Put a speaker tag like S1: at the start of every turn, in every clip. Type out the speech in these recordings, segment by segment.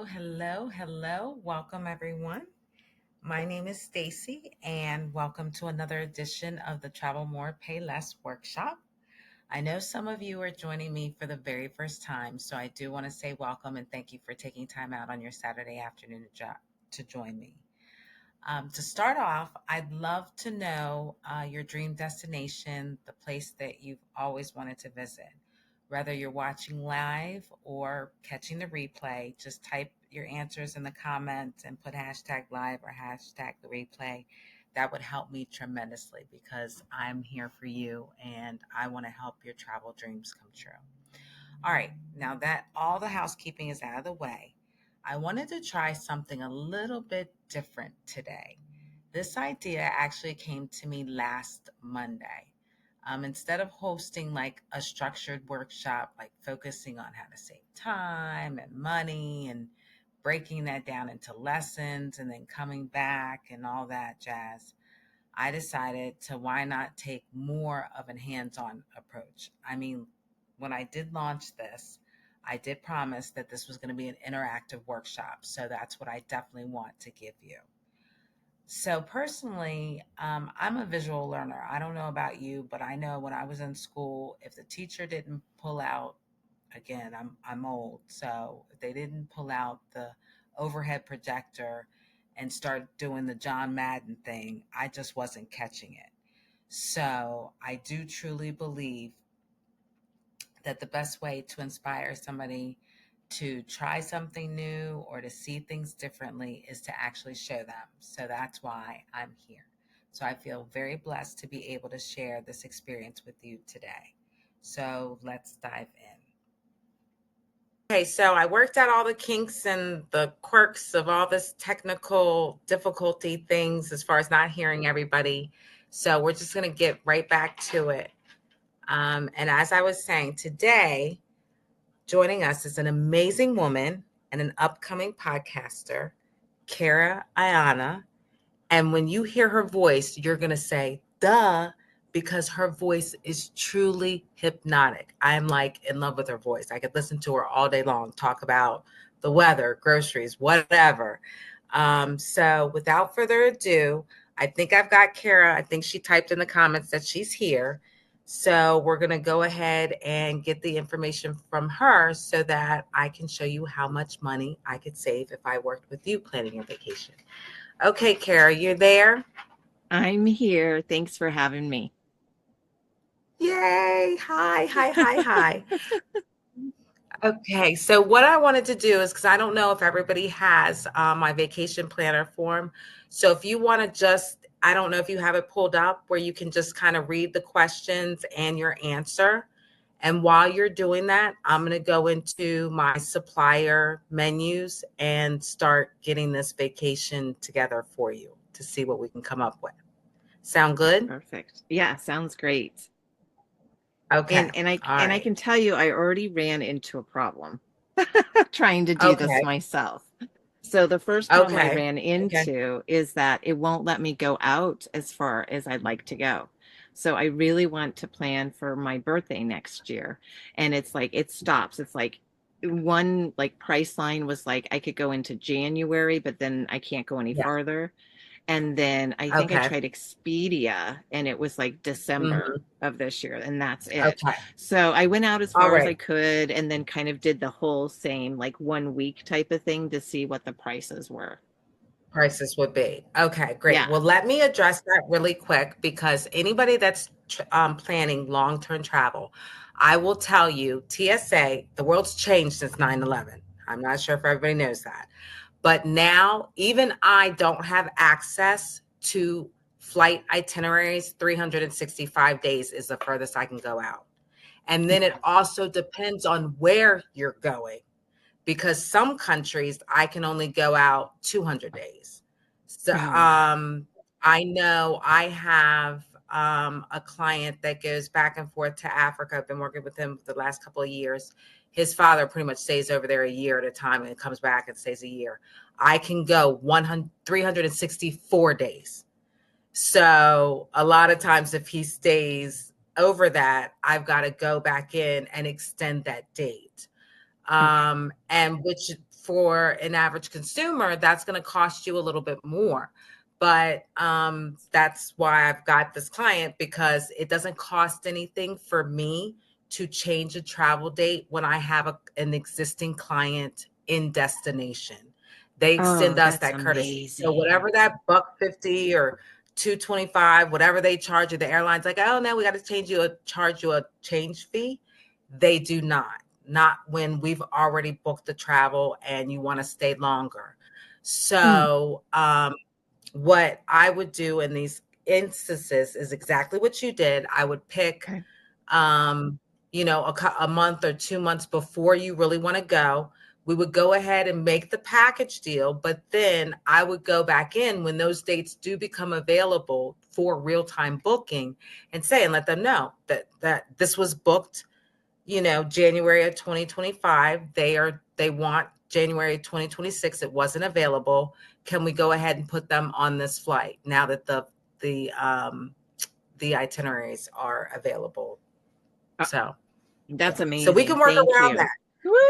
S1: hello. Welcome, everyone. My name is Stacy, and welcome to another edition of the Travel More, Pay Less workshop. I know some of you are joining me for the very first time, so I do want to say welcome and thank you for taking time out on your Saturday afternoon to join me. To start off, I'd love to know your dream destination, the place that you've always wanted to visit. Whether you're watching live or catching the replay, just type your answers in the comments and put hashtag live or hashtag the replay. That would help me tremendously because I'm here for you and I want to help your travel dreams come true. All right, now that all the housekeeping is out of the way, I wanted to try something a little bit different today. This idea actually came to me last Monday. Instead of hosting like a structured workshop, like focusing on how to save time and money and breaking that down into lessons and then coming back and all that jazz, I decided to why not take more of an hands on approach. I mean, when I did launch this, I did promise that this was going to be an interactive workshop. So that's what I definitely want to give you. So personally, I'm a visual learner. I don't know about you, but I know when I was in school, if the teacher didn't pull out, again, I'm old, so if they didn't pull out the overhead projector and start doing the John Madden thing, I just wasn't catching it. So I do truly believe that the best way to inspire somebody to try something new or to see things differently is to actually show them. So that's why I'm here. So I feel very blessed to be able to share this experience with you today. So let's dive in. Okay, so I worked out all the kinks and the quirks of all this technical difficulty things as far as not hearing everybody. So we're just going to get right back to it. And as I was saying, today, joining us is an amazing woman and an upcoming podcaster, Kara Ayana. And when you hear her voice, you're going to say, duh, because her voice is truly hypnotic. I'm like in love with her voice. I could listen to her all day long, talk about the weather, groceries, whatever. So without further ado, I think I've got Kara. I think she typed in the comments that she's here. So we're going to go ahead and get the information from her so that I can show you how much money I could save if I worked with you planning your vacation. Okay, Kara, you're there?
S2: I'm here. Thanks for having me.
S1: Yay. Hi. Okay, so what I wanted to do is because I don't know if everybody has my vacation planner form. So if you want to just, I don't know if you have it pulled up where you can just kind of read the questions and your answer. And while you're doing that, I'm going to go into my supplier menus and start getting this vacation together for you to see what we can come up with. Sound good?
S2: Perfect. Yeah, sounds great.
S1: Okay. All
S2: And I
S1: right.
S2: can tell you I already ran into a problem trying to do this
S1: Okay.
S2: myself. So the first problem I
S1: Okay.
S2: ran
S1: Okay.
S2: into is that it won't let me go out as far as I'd like to go. So I really want to plan for my birthday next year. And it's like it stops. It's like one like price line was like I could go into January, but then I can't go any
S1: Yeah.
S2: farther. And then I think I
S1: Okay.
S2: tried Expedia and it was like December
S1: Hmm.
S2: of this year, and that's it.
S1: Okay.
S2: So I went out as
S1: All
S2: far as I
S1: right.
S2: could and then kind of did the whole same like 1 week type of thing to see what the prices were.
S1: Prices would be. Okay, great.
S2: Yeah.
S1: Well, let me address that really quick because anybody that's planning long-term travel, I will tell you, TSA, the world's changed since 9/11. I'm not sure if everybody knows that. But now, even I don't have access to flight itineraries. 365 days is the furthest I can go out. And then it
S2: Yeah.
S1: also depends on where you're going because some countries I can only go out 200 days. So
S2: Oh, wow.
S1: I know I have a client that goes back and forth to Africa. I've been working with him for the last couple of years. His father pretty much stays over there a year at a time and comes back and stays a year. I can go 100, 364 days. So a lot of times if he stays over that, I've got to go back in and extend that date.
S2: Okay.
S1: And which for an average consumer, that's going to cost you a little bit more. But that's why I've got this client, because it doesn't cost anything for me to change a travel date when I have an existing client in destination. They
S2: Oh,
S1: extend us
S2: that's
S1: that courtesy. So
S2: amazing.
S1: whatever that $150 or 225, whatever they charge you, the airline's like, oh no, we got to charge you a change fee. They do not when we've already booked the travel and you want to stay longer.
S2: Mm,
S1: So what I would do in these instances is exactly what you did. I would pick,
S2: okay.
S1: um, a month or 2 months before you really want to go. We would go ahead and make the package deal, but then I would go back in when those dates do become available for real-time booking and let them know that this was booked, January of 2025. They want January 2026. It wasn't available. Can we go ahead and put them on this flight now that the itineraries are available?
S2: Uh,
S1: So,
S2: that's
S1: yeah. So we
S2: amazing.
S1: can work
S2: Thank
S1: around
S2: you.
S1: that.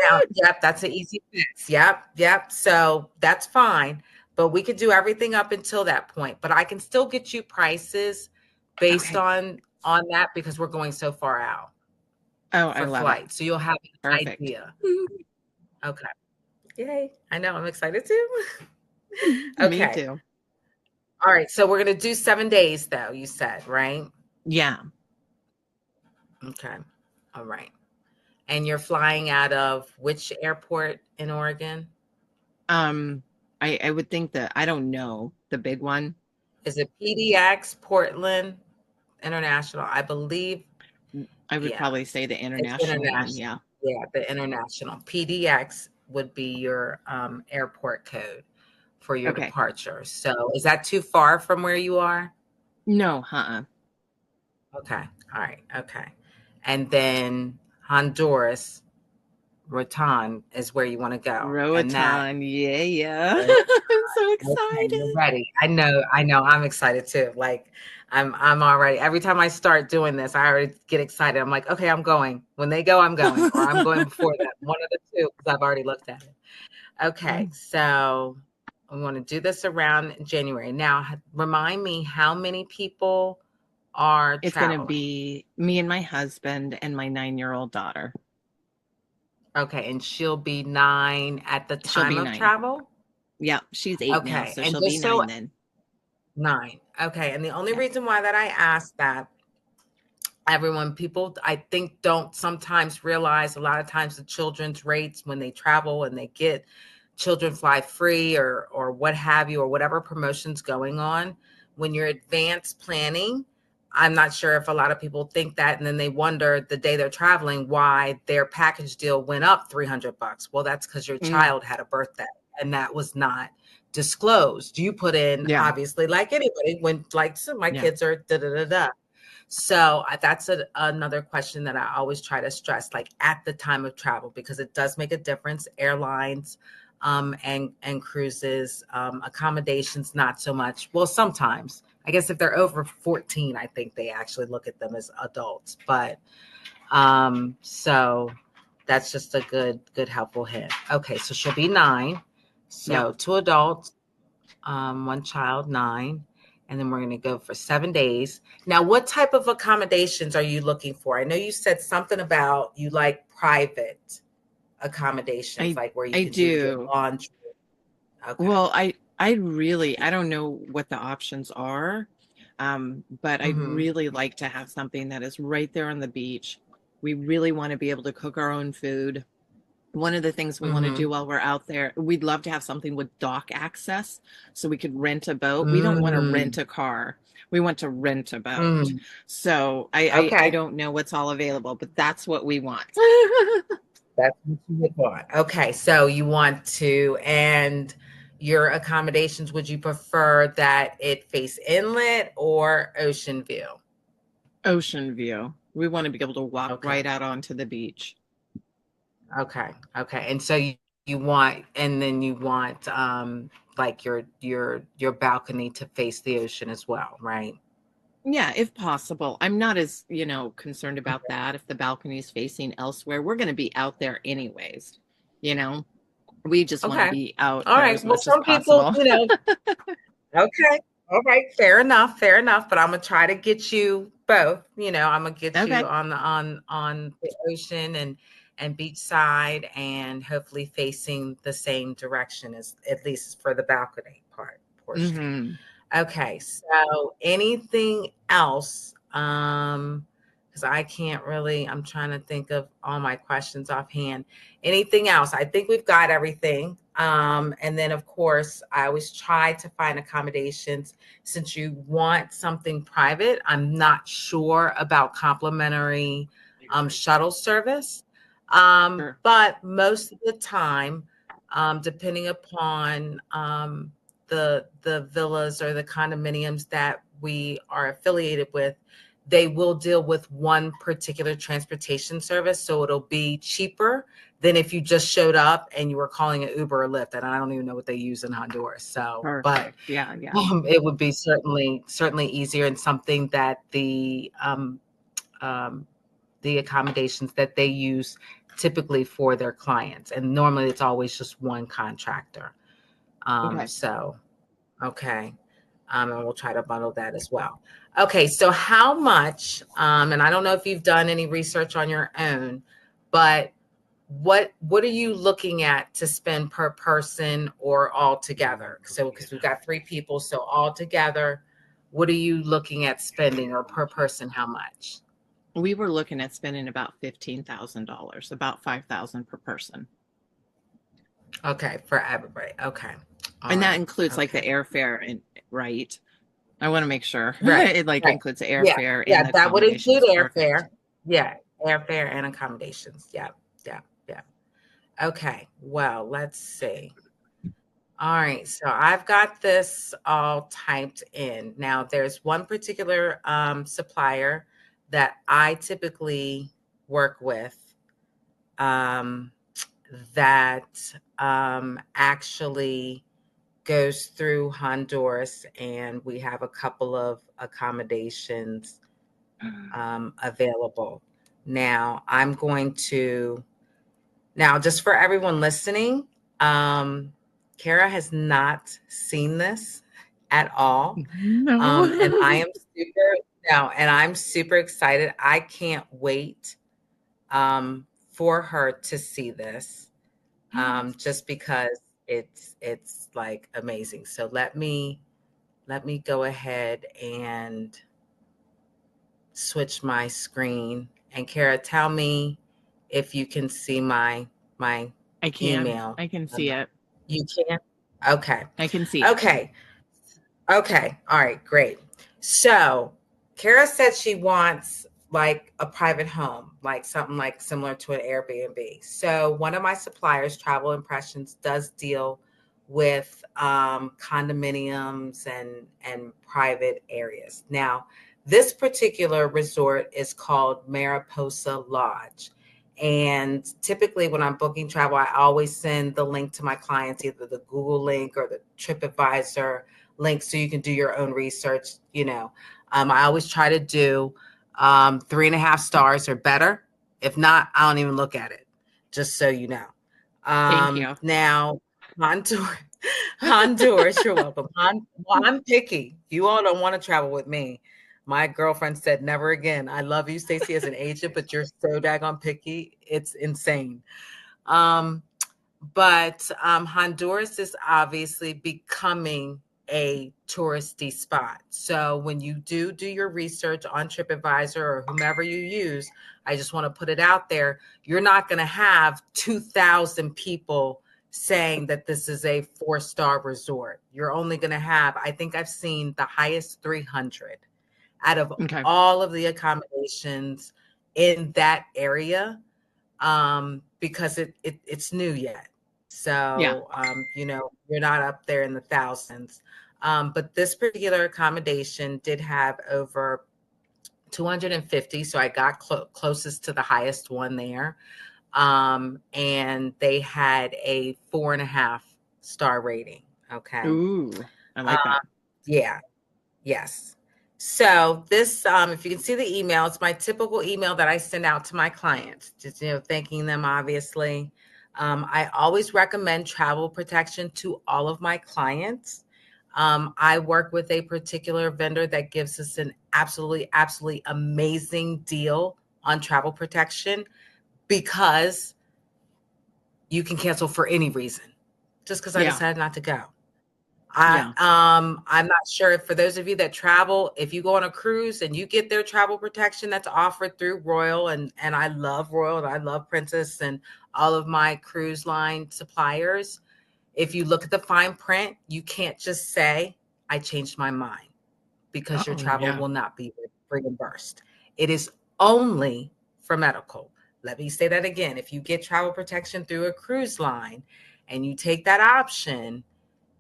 S1: Now,
S2: What?
S1: yep, that's an easy fix. Yep. So that's fine. But we could do everything up until that point. But I can still get you prices based
S2: Okay.
S1: on that, because we're going so far out
S2: Oh, I
S1: for
S2: love it.
S1: flight. So you'll have an
S2: Perfect.
S1: idea. Okay. Yay. I know. I'm excited too.
S2: Me
S1: Okay.
S2: too.
S1: All right. So we're going to do 7 days, though, you said, right?
S2: Yeah.
S1: Okay. All right. And you're flying out of which airport in Oregon?
S2: Um, I would think that I don't know the big one.
S1: Is it PDX, Portland International? I believe.
S2: I would
S1: Yeah,
S2: probably say the
S1: it's
S2: international one.
S1: international.
S2: Yeah.
S1: Yeah, the international. PDX would be your airport code for your
S2: Okay.
S1: departure. So is that too far from where you are?
S2: No,
S1: Okay. All right. Okay. And then Honduras, Roatan is where you want to go. And that,
S2: Roatan. Yeah, yeah.
S1: okay,
S2: I'm so
S1: you're
S2: excited.
S1: ready. I know. I'm excited too. Like I'm already, every time I start doing this, I already get excited. I'm like, okay, I'm going. When they go, I'm going, or I'm going before that. One of the two, because I've already looked at it. Okay. So we want to do this around January. Now, remind me how many people are
S2: It's going to
S1: traveling.
S2: be me and my husband and my 9-year-old daughter.
S1: Okay, and she'll be 9 at the
S2: She'll
S1: time
S2: be
S1: of
S2: 9.
S1: travel?
S2: Yeah, she's 8 now,
S1: Okay,
S2: so
S1: and
S2: she'll be
S1: just so
S2: 9 then.
S1: 9. Okay, and the only
S2: Yeah.
S1: reason why that I asked that, people I think don't sometimes realize, a lot of times the children's rates when they travel and they get children fly free or what have you, or whatever promotions going on, when you're advanced planning, I'm not sure if a lot of people think that, and then they wonder the day they're traveling why their package deal went up $300. Well, that's because your
S2: Mm,
S1: child had a birthday and that was not disclosed. You put in,
S2: yeah.
S1: obviously, like anybody, when, like, so my
S2: Yeah.
S1: kids are da da da da. So that's another question that I always try to stress, like at the time of travel, because it does make a difference. Airlines and cruises, accommodations, not so much. Well, sometimes. I guess if they're over 14, I think they actually look at them as adults. But so that's just a good helpful hint. Okay, so she'll be 9.
S2: Yep.
S1: So 2 adults, 1 child, 9, and then we're going to go for 7 days. Now, what type of accommodations are you looking for? I know you said something about you like private accommodations,
S2: I
S1: like where you
S2: I
S1: could do your
S2: do.
S1: laundry. Okay.
S2: Well, I don't know what the options are. But I'd
S1: Mm-hmm.
S2: really like to have something that is right there on the beach. We really want to be able to cook our own food. One of the things we want to do
S1: Mm-hmm.
S2: while we're out there, we'd love to have something with dock access so we could rent a boat. We don't want to rent
S1: Mm-hmm.
S2: a car. We want to rent a boat.
S1: Mm-hmm.
S2: So I
S1: Okay.
S2: don't know what's all available, but that's what we want.
S1: That's what you would want. Okay. So you want to, and your accommodations, would you prefer that it face inlet or ocean view?
S2: Ocean view. We want to be able to walk
S1: Okay.
S2: right out onto the beach.
S1: Okay. Okay. And so you want, and then you want like your balcony to face the ocean as well, right?
S2: Yeah, if possible. I'm not as, concerned about that if the balcony is facing elsewhere. We're going to be out there anyways, you know? We just want to
S1: Okay.
S2: be out
S1: All
S2: there
S1: right.
S2: as
S1: Well,
S2: much as
S1: some people,
S2: possible.
S1: okay. All right. Fair enough. Fair enough. But I'm gonna try to get you both. I'm gonna get you
S2: Okay.
S1: on the ocean and beachside, and hopefully facing the same direction, as at least for the balcony portion.
S2: Hmm.
S1: Okay, so anything else? Because I can't really, I'm trying to think of all my questions offhand. Anything else? I think we've got everything. And then of course, I always try to find accommodations since you want something private. I'm not sure about complimentary shuttle service.
S2: Sure.
S1: But most of the time, depending upon the villas or the condominiums that we are affiliated with, they will deal with one particular transportation service. So it'll be cheaper than if you just showed up and you were calling an Uber or Lyft. And I don't even know what they use in Honduras. So, but
S2: Perfect. Yeah. Yeah.
S1: it would be certainly easier, and something that the accommodations that they use typically for their clients. And normally it's always just one contractor.
S2: Okay.
S1: So okay. And we'll try to bundle that as well. Okay, so how much, and I don't know if you've done any research on your own, but what are you looking at to spend per person or all together? So because we've got three people, so all together, what are you looking at spending, or per person, how much?
S2: We were looking at spending about $15,000, about 5,000 per person.
S1: Okay, for everybody. Okay. All
S2: And that
S1: right.
S2: includes like the
S1: Okay.
S2: airfare and right. I want to make sure
S1: Right.
S2: it like
S1: Right.
S2: includes the
S1: Yeah.
S2: airfare
S1: Yeah.
S2: and the
S1: That would include
S2: accommodations. Perfect.
S1: airfare. Yeah. Airfare and accommodations. Yeah. Yeah. Yeah. Okay. Well, let's see. All right. So I've got this all typed in. Now, there's one particular supplier that I typically work with, um, that actually goes through Honduras, and we have a couple of accommodations available. Now, just for everyone listening, Kara has not seen this at all. And I
S2: No.
S1: am super, no, and I'm super excited. I can't wait for her to see this, just because it's like amazing. So let me go ahead and switch my screen. And Kara, tell me if you can see my
S2: I can.
S1: email.
S2: I can see it.
S1: You can? Okay.
S2: I can see it.
S1: Okay. Okay. All right. Great. So Kara said she wants like a private home, like something like similar to an Airbnb. So one of my suppliers, Travel Impressions, does deal with condominiums and private areas. Now, this particular resort is called Mariposa Lodge. And typically, when I'm booking travel, I always send the link to my clients, either the Google link or the TripAdvisor link, so you can do your own research. I always try to do 3.5 stars or better. If not, I don't even look at it, just so you know.
S2: Thank you.
S1: Now, Honduras, Honduras, you're welcome. Well, I'm picky. You all don't want to travel with me. My girlfriend said, never again. I love you, Stacey, as an agent, but you're so daggone picky. It's insane. Um, but Honduras is obviously becoming a touristy spot. So when you do your research on TripAdvisor or whomever you use, I just want to put it out there. You're not going to have 2,000 people saying that this is a 4-star resort. You're only going to have, I think I've seen the highest 300 out of
S2: Okay.
S1: all of the accommodations in that area, because it's new yet.
S2: Yeah.
S1: So, you're not up there in the thousands. But this particular accommodation did have over 250. So I got closest to the highest one there. And they had a 4.5-star rating. Okay.
S2: Ooh, I
S1: Uh,
S2: like that.
S1: yeah. Yes. So this, if you can see the email, it's my typical email that I send out to my clients, just, thanking them, obviously. I always recommend travel protection to all of my clients. I work with a particular vendor that gives us an absolutely, absolutely amazing deal on travel protection because you can cancel for any reason, just because I
S2: Yeah.
S1: decided not to go.
S2: Yeah.
S1: I'm not sure if for those of you that travel, if you go on a cruise and you get their travel protection that's offered through Royal, and I love Royal and I love Princess and all of my cruise line suppliers. If you look at the fine print, you can't just say, I changed my mind, because your
S2: Oh,
S1: travel
S2: yeah.
S1: will not be reimbursed. It is only for medical. Let me say that again. If you get travel protection through a cruise line and you take that option,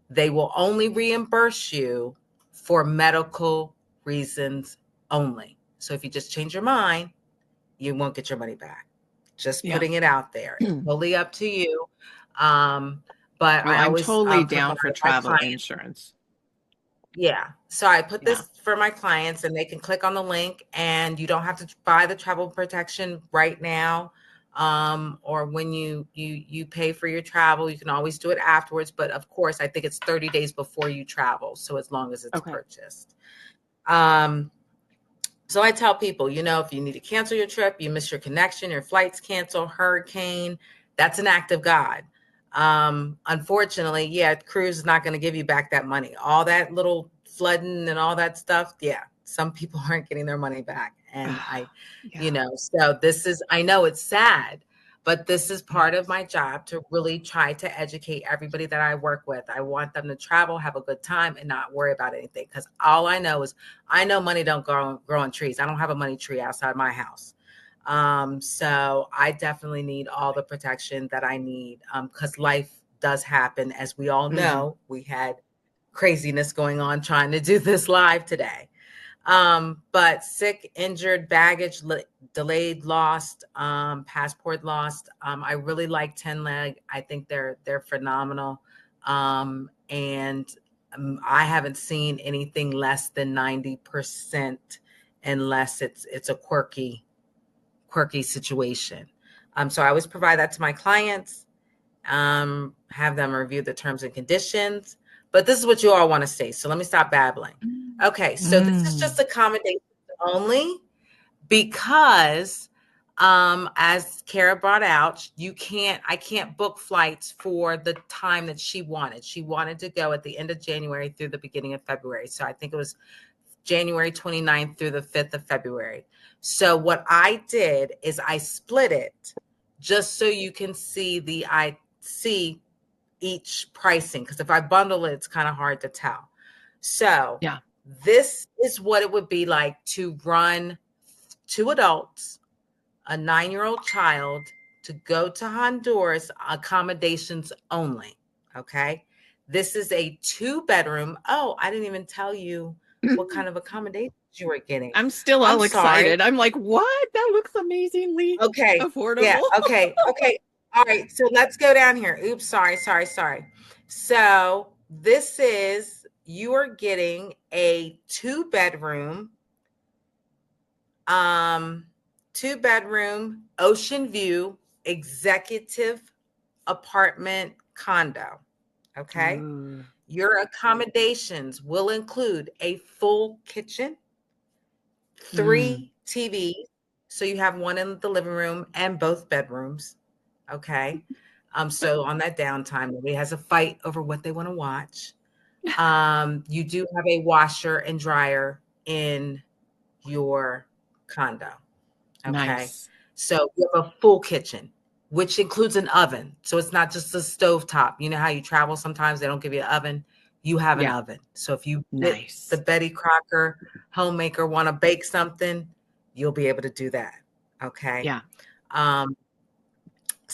S1: they will only reimburse you for medical reasons only. So if you just change your mind, you won't get your money back. Just
S2: Yeah.
S1: putting it out there. It's totally up to you. Um, but
S2: Oh,
S1: I
S2: I'm
S1: always
S2: totally down for
S1: provide my
S2: travel
S1: clients.
S2: insurance.
S1: Yeah. So I put
S2: Yeah.
S1: this for my clients and they can click on the link, and you don't have to buy the travel protection right now. Or when you pay for your travel, you can always do it afterwards. But of course, I think it's 30 days before you travel. So as long as it's
S2: Okay.
S1: purchased. Um, so I tell people, if you need to cancel your trip, you miss your connection, your flights cancel, hurricane, that's an act of God. Unfortunately, yeah, cruise is not going to give you back that money. All that little flooding and all that stuff, yeah, some people aren't getting their money back. And
S2: Yeah.
S1: so I know it's sad, but this is part of
S2: Yes.
S1: my job to really try to educate everybody that I work with. I want them to travel, have a good time, and not worry about anything. Because all I know is I know money don't grow on trees. I don't have a money tree outside my house. So I definitely need all the protection that I need, because life does happen. As we all
S2: Hmm.
S1: know, we had craziness going on trying to do this live today. But sick, injured, baggage, delayed, lost, passport lost. I really like 10 leg. I think they're phenomenal. And I haven't seen anything less than 90% unless it's a quirky situation. So I always provide that to my clients, have them review the terms and conditions. But this is what you all want to see. So let me stop babbling. Okay, so this is
S2: Mm.
S1: just accommodation only because, as Kara brought out, I can't book flights for the time that she wanted. She wanted to go at the end of January through the beginning of February. So I think it was January 29th through the 5th of February. So what I did is I split it just so you can I see each pricing, because if I bundle it, it's kind of hard to tell. So
S2: Yeah.
S1: this is what it would be like to run two adults, a 9-year-old child, to go to Honduras, accommodations only. Okay. This is a 2-bedroom. Oh, I didn't even tell you what kind of accommodations you were getting.
S2: I'm still
S1: I'm
S2: all
S1: sorry.
S2: excited. I'm like, what? That looks amazingly
S1: Okay. Yeah.
S2: affordable.
S1: Okay. Okay. All right. So let's go down here. Oops. Sorry. Sorry. Sorry. So you are getting a um, 2-bedroom ocean view executive apartment condo. Okay.
S2: Ooh.
S1: Your accommodations will include a full kitchen,
S2: Mm.
S1: 3 TVs. So you have one in the living room and both bedrooms. Okay. So on that downtime, nobody has a fight over what they want to watch. You do have a washer and dryer in your condo. Okay.
S2: Nice.
S1: So you have a full kitchen, which includes an oven. So it's not just a stove top. You know how you travel sometimes they don't give you an oven. You have an
S2: Yeah.
S1: oven. So if you get the
S2: Nice.
S1: Betty Crocker homemaker want to bake something, you'll be able to do that. Okay.
S2: Yeah.
S1: Um,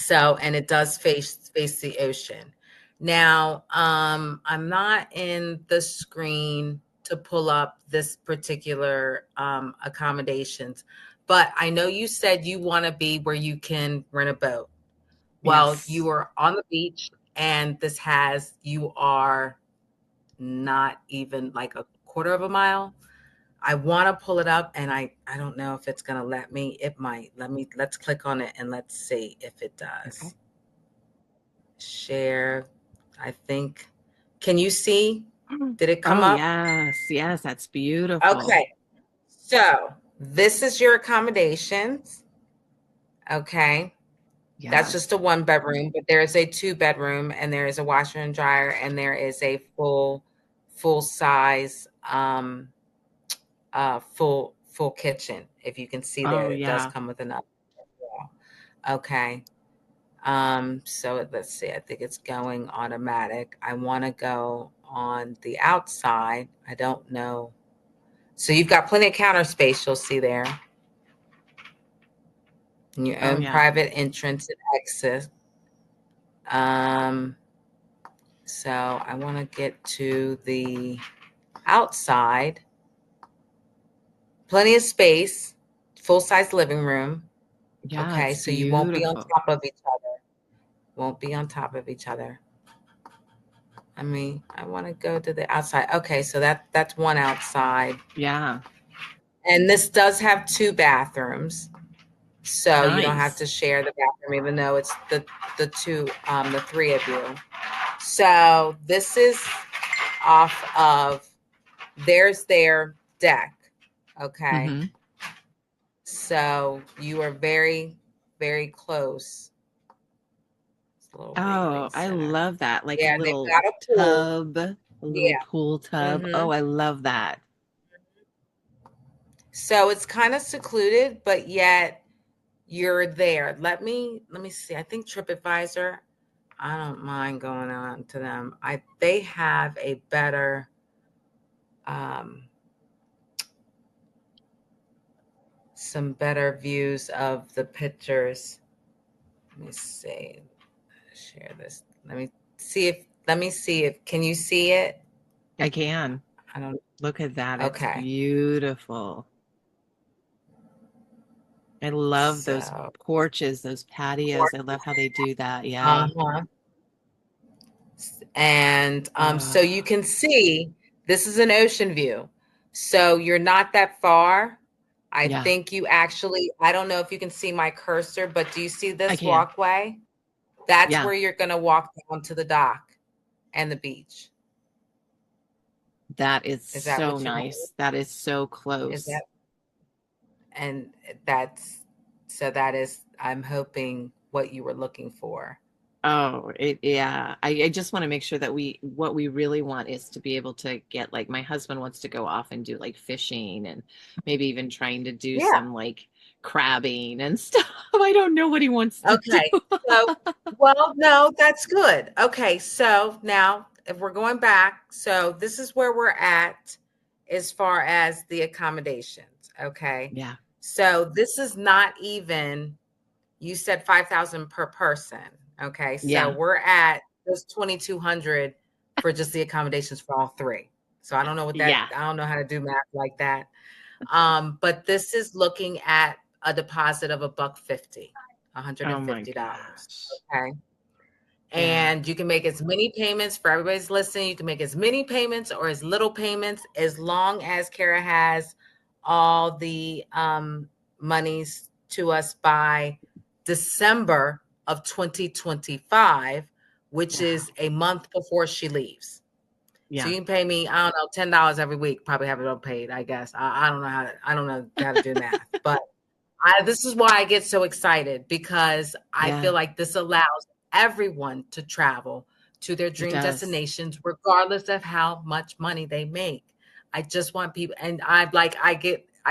S1: and it does face the ocean. Now, I'm not in the screen to pull up this particular accommodations, but I know you said you want to be where you can rent a boat. Well, you
S2: Yes.
S1: are on the beach, and you are not even like a quarter of a mile. I want to pull it up, and I don't know if it's going to let me. It might. Let's click on it and let's see if it
S2: Okay.
S1: does. share. I think. Can you see? Did it come
S2: Oh,
S1: up?
S2: yes. Yes, that's beautiful.
S1: Okay. So this is your accommodations. Okay. That's just
S2: Yes.
S1: a one bedroom, but there is a two bedroom and there is a washer and dryer and there is a full size full kitchen. If you can see there,
S2: Oh,
S1: it does
S2: yeah.
S1: come with another wall. Okay. So let's see. I think it's going automatic. I want to go on the outside. I don't know. So you've got plenty of counter space you'll see there. And your
S2: Oh,
S1: own
S2: yeah.
S1: private entrance and exit. Um, so I want to get to the outside. Plenty of space, full size living room.
S2: Yeah,
S1: Okay,
S2: it's
S1: so you won't be on
S2: beautiful.
S1: top of each other. Won't be on top of each other. I mean, I want to go to the outside. Okay, so that's one outside.
S2: Yeah.
S1: And this does have two bathrooms. So you don't have to
S2: Nice.
S1: share the bathroom, even though it's the three of you. So this is off of there's their deck. Okay.
S2: Mm-hmm.
S1: So you are very, very close. It's a little reading
S2: Oh, I
S1: center.
S2: love that. Like a
S1: Yeah, they've
S2: little
S1: got a pool.
S2: tub, a little
S1: Yeah.
S2: pool tub.
S1: Hmm.
S2: Oh, I love that.
S1: So it's kind of secluded, but yet you're there. Let me see. I think TripAdvisor, I don't mind going on to them. They have a better um some better views of the pictures. Let me see. Share this. Let me see if can you see it?
S2: I can.
S1: I don't
S2: Look at that. It's
S1: okay.
S2: beautiful. I love those
S1: So
S2: porches, those patios. I love how they do that. Yeah.
S1: uh-huh. And so
S2: Oh,
S1: you can see this is an ocean view. So you're not that far. I
S2: yeah.
S1: think you actually, I don't know if you can see my cursor, but do you see
S2: I
S1: this
S2: can.
S1: walkway? That's
S2: Yeah.
S1: where you're going to walk down to the dock and the beach.
S2: That is
S1: Is that
S2: so
S1: what you want?
S2: nice. That is so
S1: Is
S2: close.
S1: that, and that's, so that is, I'm hoping what you were looking for.
S2: Oh, yeah. I just want to make sure that what we really want is to be able to get, like, my husband wants to go off and do like fishing and maybe even trying to do
S1: Yeah.
S2: some like crabbing and stuff. I don't know what he wants to do.
S1: Okay. So, well, no, that's good. Okay. So now, if we're going back, so this is where we're at as far as the accommodations. Okay.
S2: Yeah.
S1: So this is not even, you said 5,000 per person. Okay. So
S2: Yeah.
S1: we're at just 2,200 for just the accommodations for all three. So I don't know what that,
S2: Yeah.
S1: I don't know how to do math like that. But this is looking at a deposit of a buck 50,
S2: Oh my
S1: $150.
S2: gosh.
S1: Okay.
S2: Yeah.
S1: And you can make as many payments for everybody's listening. You can make as many payments or as little payments as long as Kara has all the monies to us by December of 2025, which is
S2: Wow.
S1: a month before she leaves. So
S2: Yeah.
S1: you can pay me, I don't know, $10 every week. Probably have it all paid, I guess. I don't know I don't know how to do math, but this is why I get so excited because I feel
S2: Yeah,
S1: like this allows everyone to travel to their
S2: it
S1: dream
S2: does.
S1: destinations, regardless of how much money they make. I just want people, and I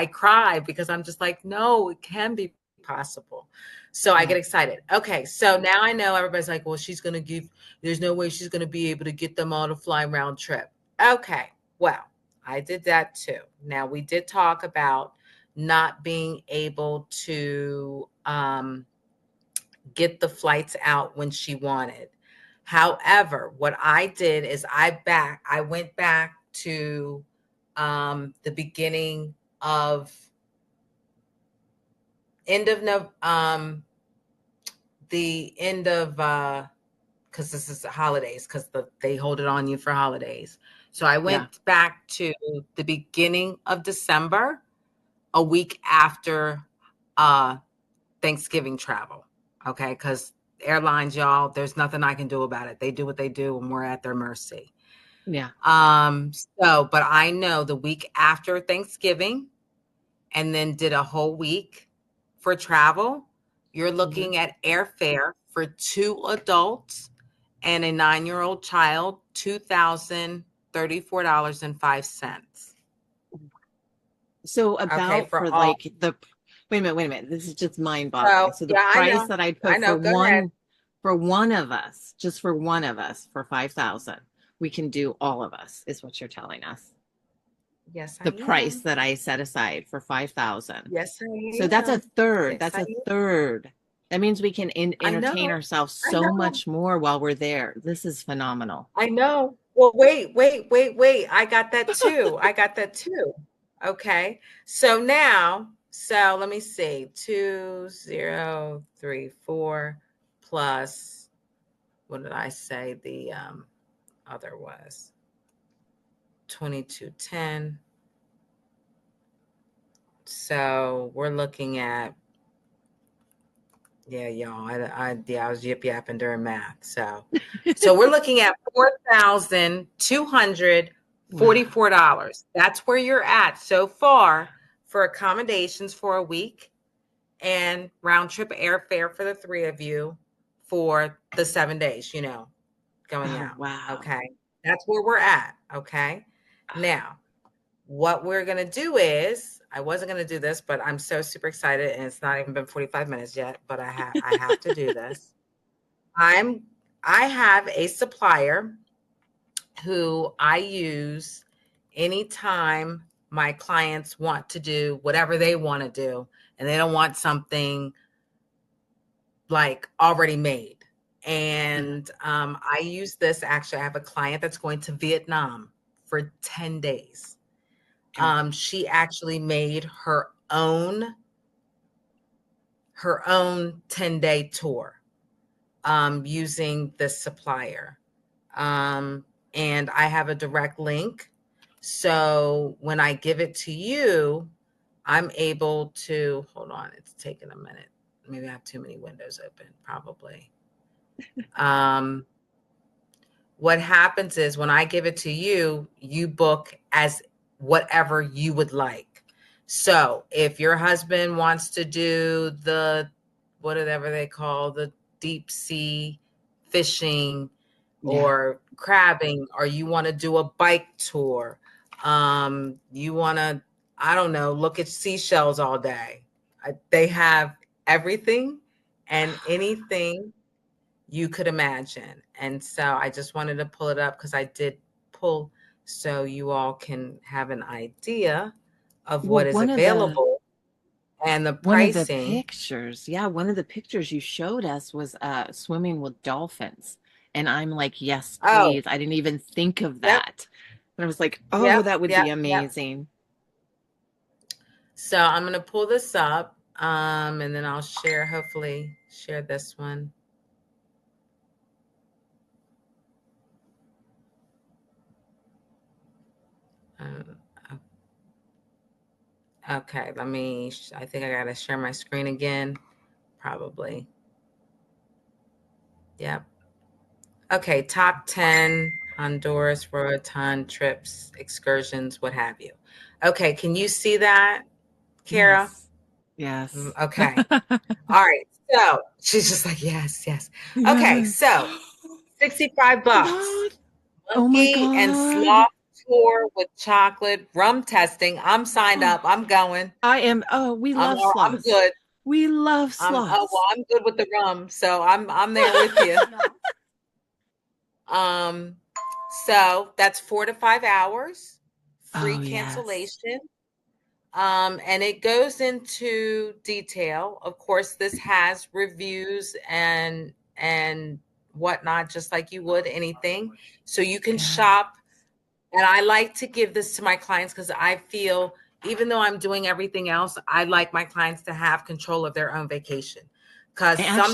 S1: cry because I'm just like, no, it can be possible. So I
S2: Yeah.
S1: get excited. Okay, so now I know everybody's like, well, there's no way she's going to be able to get them all to fly round trip. Okay, well, I did that too. Now we did talk about not being able to get the flights out when she wanted. However, what I did is I went back to the beginning of end of no the end of because this is the holidays because they hold it on you for holidays. So I
S2: Yeah.
S1: went back to the beginning of December, a week after uh Thanksgiving travel. Okay. Because airlines, y'all, there's nothing I can do about it. They do what they do and we're at their mercy.
S2: Yeah.
S1: But I know the week after Thanksgiving and then did a whole week for travel, you're
S2: Mhm.
S1: looking at airfare for 2 adults and a 9-year-old child, $2,034.05.
S2: So
S1: Okay,
S2: about
S1: for
S2: for
S1: all.
S2: like the wait a minute. This is just mind-boggling.
S1: So
S2: So the
S1: yeah, I
S2: price
S1: know.
S2: that I'd
S1: I
S2: put
S1: know. Go ahead.
S2: for one of us, just for one of us for 5,000, we can do all of us, is what you're telling us.
S1: Yes, I
S2: The price
S1: am.
S2: that I set aside for 5,000.
S1: Yes,
S2: So
S1: I
S2: that's a
S1: am.
S2: third.
S1: Yes,
S2: That's
S1: I
S2: a
S1: am.
S2: third. That means we can
S1: I
S2: entertain
S1: know.
S2: ourselves
S1: I
S2: so
S1: know.
S2: much more while we're there. This is phenomenal.
S1: I know. Well, wait. I got that too. I got that too. Okay. So let me see. 2034 plus, what did I say? The other was 2210. So we're looking at, yeah, y'all. I was yip yapping during math. So we're looking at
S2: Wow.
S1: $4,244. That's where you're at so far for accommodations for a week and round trip airfare for the three of you for the 7 days, going
S2: Oh,
S1: out.
S2: wow.
S1: Okay. That's where we're at. Okay. Now, what we're going to do is, I wasn't going to do this, but I'm so super excited and it's not even been 45 minutes yet, but I have to do this. I have a supplier who I use anytime my clients want to do whatever they want to do and they don't want something like already made.
S2: Mhm.
S1: And I use this. Actually, I have a client that's going to Vietnam for 10 days.
S2: Oh,
S1: She actually made her own 10-day tour using this supplier. Um, and I have a direct link. So when I give it to you, I'm able to, hold on, it's taking a minute. Maybe I have too many windows open, probably. Um, what happens is when I give it to you, you book as whatever you would like. So if your husband wants to do whatever they call the deep sea fishing
S2: yeah.
S1: or crabbing, or you want to do a bike tour, you want to, I don't know, look at seashells all day. They have everything and anything you could imagine. And so I just wanted to pull it up because I did pull so you all can have an idea of
S2: Well,
S1: what is available and the
S2: one of the
S1: pricing.
S2: pictures, yeah, one of the pictures you showed us was swimming with dolphins. And I'm like, yes,
S1: Oh,
S2: please. I didn't even think of
S1: yep,
S2: that. And I was like, oh,
S1: yep,
S2: that would
S1: yep,
S2: be
S1: yep.
S2: amazing.
S1: So I'm going to pull this up and then I'll hopefully share this one. Um, okay, I think I got to share my screen again. Probably. Yep. Okay, top 10 Honduras, Roatan trips, excursions, what have you. Okay, can you see that, Kara?
S2: Yes. Yes.
S1: Okay. All right. So she's just like, yes, yes. Okay,
S2: Yes.
S1: so 65 bucks.
S2: What? Oh my
S1: Monkey and
S2: God.
S1: sloth tour with chocolate, rum testing. I'm signed
S2: Oh,
S1: up. I'm going.
S2: we
S1: I'm
S2: love
S1: all, I'm
S2: sloths.
S1: good.
S2: We love
S1: Well,
S2: sloths.
S1: I'm good with the rum, so I'm there with you. Um, so that's 4 to 5 hours, free
S2: Oh, yes.
S1: cancellation. And it goes into detail. Of course, this has reviews and whatnot, just like you would anything. So you can
S2: Yeah.
S1: shop. And I like to give this to my clients because I feel, even though I'm doing everything else, I like my clients to have control of their own vacation. Because
S2: I actually